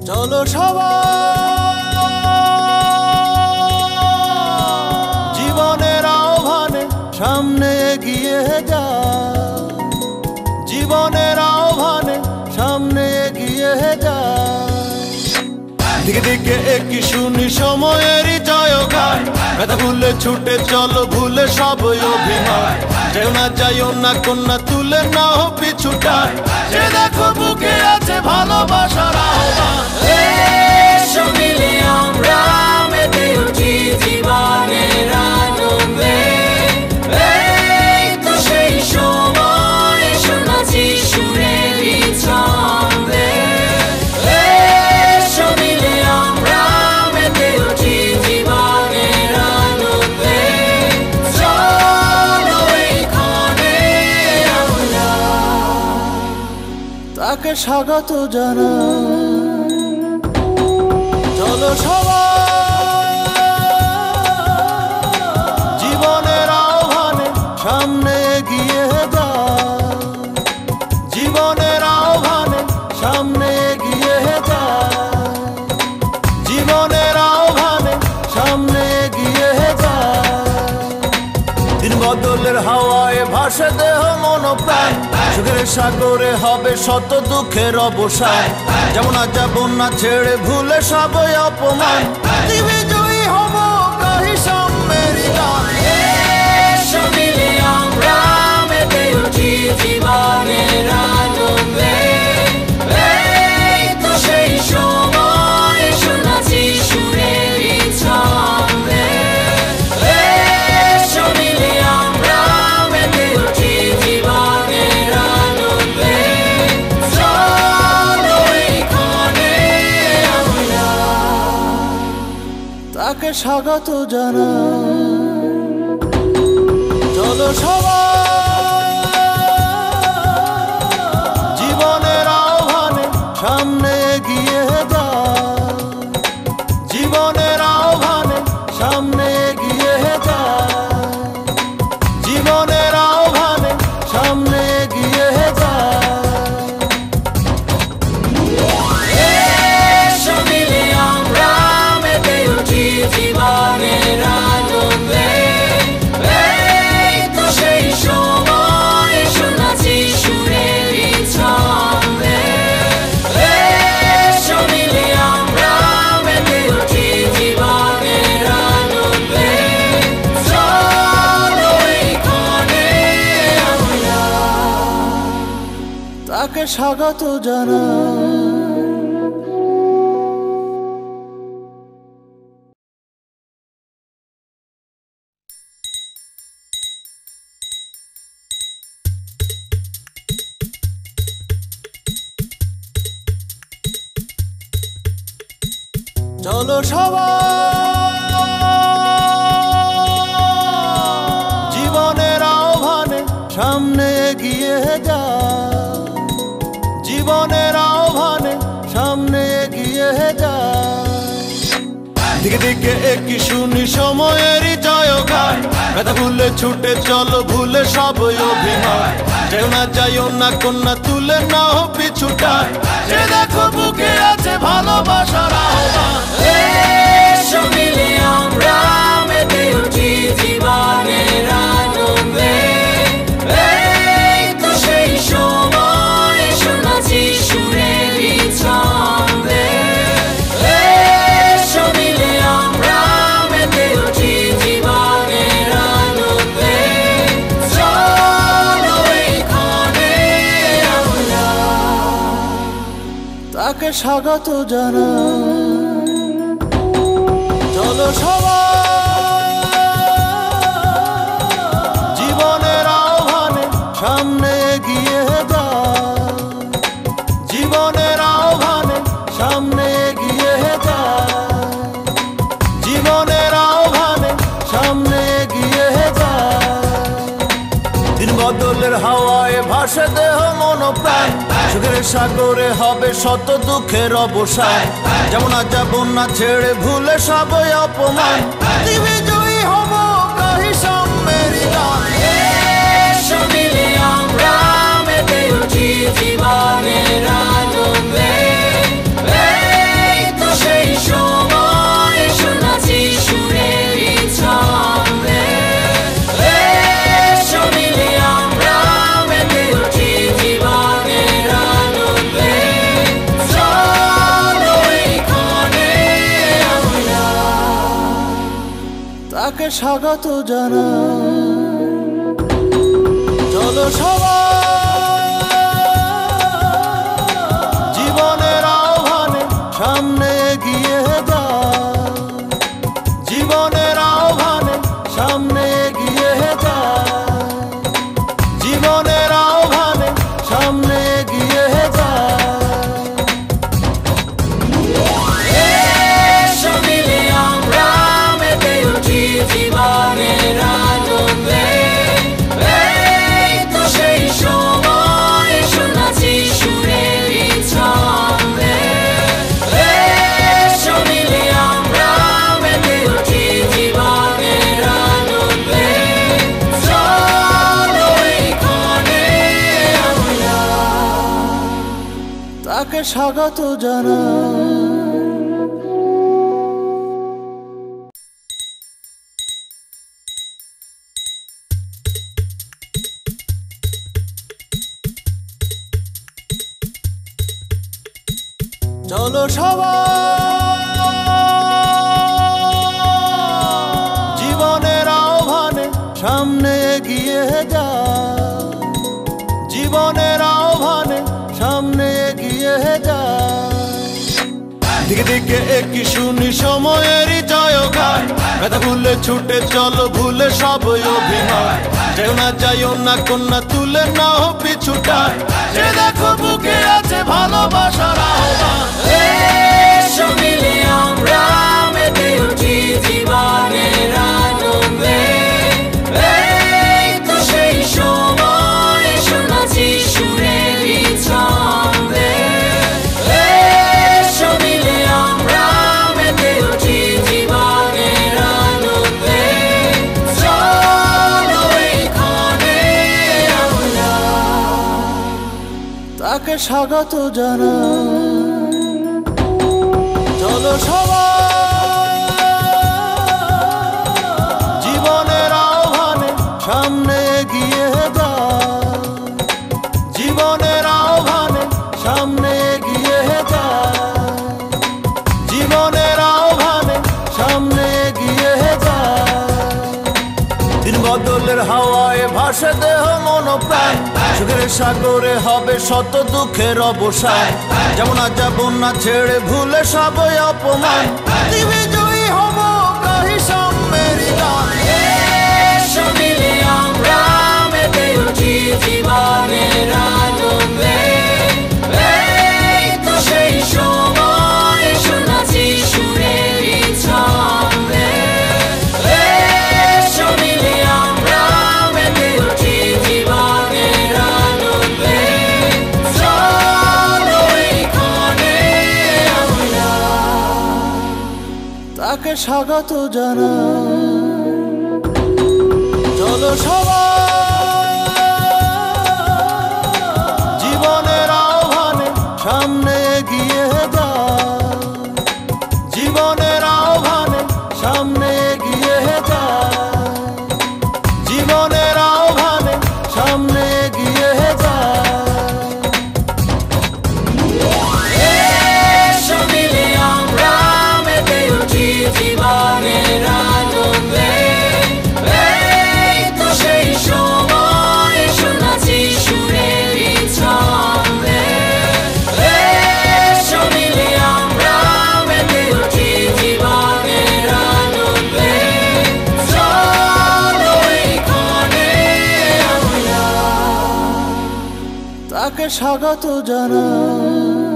চলো সবাই জীবনের আহ্বানে সামনে এগিয়ে যায়, জীবনের আহ্বানে সামনে এগিয়ে যায়। দিকে দিকে একই শুনি সময়েরই জয়গান, ব্যথা ভুলে ছুটে চলো ভুলে সব অভিনয়। যেও না যাইও না কন্যা তুলে নাও পিছুটায়, যে দেখো বুকে আছে ভালোবাসার আহ্বান। এসো মিলে আমরা মেতে উঠি জীবনের আনন্দে, এই তো সেই সময় এসো নাচি সুরেরই ছন্দে। এসো মিলে আমরা মেতে উঠি জীবনের আনন্দে, চলো এইখানে আমরা তাকে স্বাগত জানাই। চলো সবাই জীবনের আহ্বানে সামনে এগিয়ে যায়, জীবনের আহ্বানে সামনে এগিয়ে যায়, জীবনের আহ্বানে সামনে এগিয়ে যায়। দিন বদলের হাওয়ায় ভাসে দেহ মন প্রাণ, সুখের সাগরে হবে শত দুঃখের অবসান। যেমন আজ যাব না ছেড়ে ভুলে সবই অপমান, দিবি জয়ী হব গাহি সাম্যেরই গান। এসো মিলে আমরা মেতে উঠি জীবনের আনন্দে, এই তো সেই সময় এসো নাচি সুরেরই ছন্দে। এসো মিলে আমরা মেতে উঠি জীবনের আনন্দে, চলো এইখানে আমরা তাকে স্বাগত জানাই। চলো সবাই জীবনের আহ্বানে সামনে এগিয়ে যায়, জীবনের আহ্বানে সামনে এগিয়ে যায়, জীবনের আহ্বানে সামনে এগিয়ে যায়। এসো মিলে আমরা মেতে উঠি জীবনের আনন্দে, এই তো সেই সময় এসো নাচি সুরেরই ছন্দে। এসো মিলে আমরা মেতে উঠি জীবনের আনন্দে, চলো এইখানে আমরা তাকে স্বাগত জানাই। চলো সবাই জীবনের আহ্বানে সামনে এগিয়ে যায়, জীবনের আহ্বানে সামনে এগিয়ে যায়। দিকে দিকে একই শুনি সময়েরই জয়গান, ব্যথা ভুলে ছুটে চলো ভুলে সব অভিনয়। যেও না যাইও না কন্যা তুলে নাও পিছুটায়, যে দেখো বুকে আছে ভালোবাসার আহ্বান। এসো মিলে আমরা মেতে উঠি জীবনের আনন্দে, এই তো সেই সময় এসো নাচি সুরেরই ছন্দে। এসো মিলে আমরা মেতে উঠি জীবনের আনন্দে, চলো এইখানে আমরা তাকে স্বাগত জানাই। চলো সবাই জীবনের আহ্বানে সামনে এগিয়ে যায়, জীবনের আহ্বানে সামনে এগিয়ে যায়, জীবনের আহ্বানে সামনে এগিয়ে যায়। দিন বদলের হাওয়ায় ভাসে দেহ মন প্রাণ, সুখের সাগরে হবে শত দুঃখের অবসান। যেমন আজ যাব না ছেড়ে ভুলে সবই অপমান, দিবি জয়ী হব গাহি সাম্যেরই গান। এসো মিলে আমরা মেতে উঠি জীবনের আনন্দে, এই তাকে স্বাগত জানাই। চলো সবাই জীবনের আহ্বানে সামনে এগিয়ে যায়, জীবনের আহ্বানে সামনে এগিয়ে যায়, জীবনের আহ্বানে সামনে এগিয়ে যায়। এসো মিলে আমরা মেতে উঠি জীবনের আনন্দে, এই তো সেই সময় শোনাচ্ছি সুরের ছন্দে। এসো মিলে আমরা মেতে উঠি জীবনের আনন্দে, চলো এইখানে আমরা তাকে স্বাগত জানাই। চলো সবাই জীবনের আহ্বানে সামনে এগিয়ে যায়, জীবনের আহ্বানে সামনে এগিয়ে যায়। দিকে দিকে একই শুনি সময়েরই জয়গান, ব্যথা ভুলে ছুটে চলো ভুলে সব অভিমান। যেও না যাইও না কন্যা তুলে নাও পিছুটায়, সে দেখো বুকে আছে ভালোবাসার আহ্বান। এসো মিলে আমরা মেতে উঠি জীবনের আনন্দে, এই তো সেই সময় শোনাচ্ছি সুরের ছন্দে। এসো মিলে আমরা মেতে উঠি জীবনের আনন্দে, চলো এইখানে আমরা তাকে স্বাগত জানাই। চলো সবাই জীবনের আহ্বানে সামনে এগিয়ে যায়, জীবনের আহ্বানে সামনে এগিয়ে যায়, জীবনের আহ্বানে সামনে এগিয়ে যায়। দিন বদলের হাওয়ায় ভাসে দেহ মন প্রাণ, সুখের সাগরে হবে শত দুঃখের অবসান। যেমন আজ যাব না ছেড়ে ভুলে সব অপমান, পৃথিবী জয়ী হব গাহি সাম্যের গান। এসো মিলে আমরা মেতে উঠি জীবনের আনন্দে, এই তো সেই সময় শোনাচ্ছি সুরের ছন্দে। এসো মিলে আমরা মেতে উঠি জীবনের আনন্দে, চলো এইখানে আমরা তাকে স্বাগত জানাই। চলো সবাই জীবনের আহ্বানে সামনে এগিয়ে যায়, জীবনের আহ্বানে সামনে এগিয়ে যায়, জীবনের আহ্বানে সামনে এগিয়ে যায়। এসো মিলে আমরা মেতে উঠি জীবনের আনন্দে, এই তো সেই সময় শোনাচ্ছি সুরের ছন্দে। এসো মিলে আমরা মেতে উঠি জীবনের আনন্দে, চলো এইখানে আমরা তাকে স্বাগত জানাই।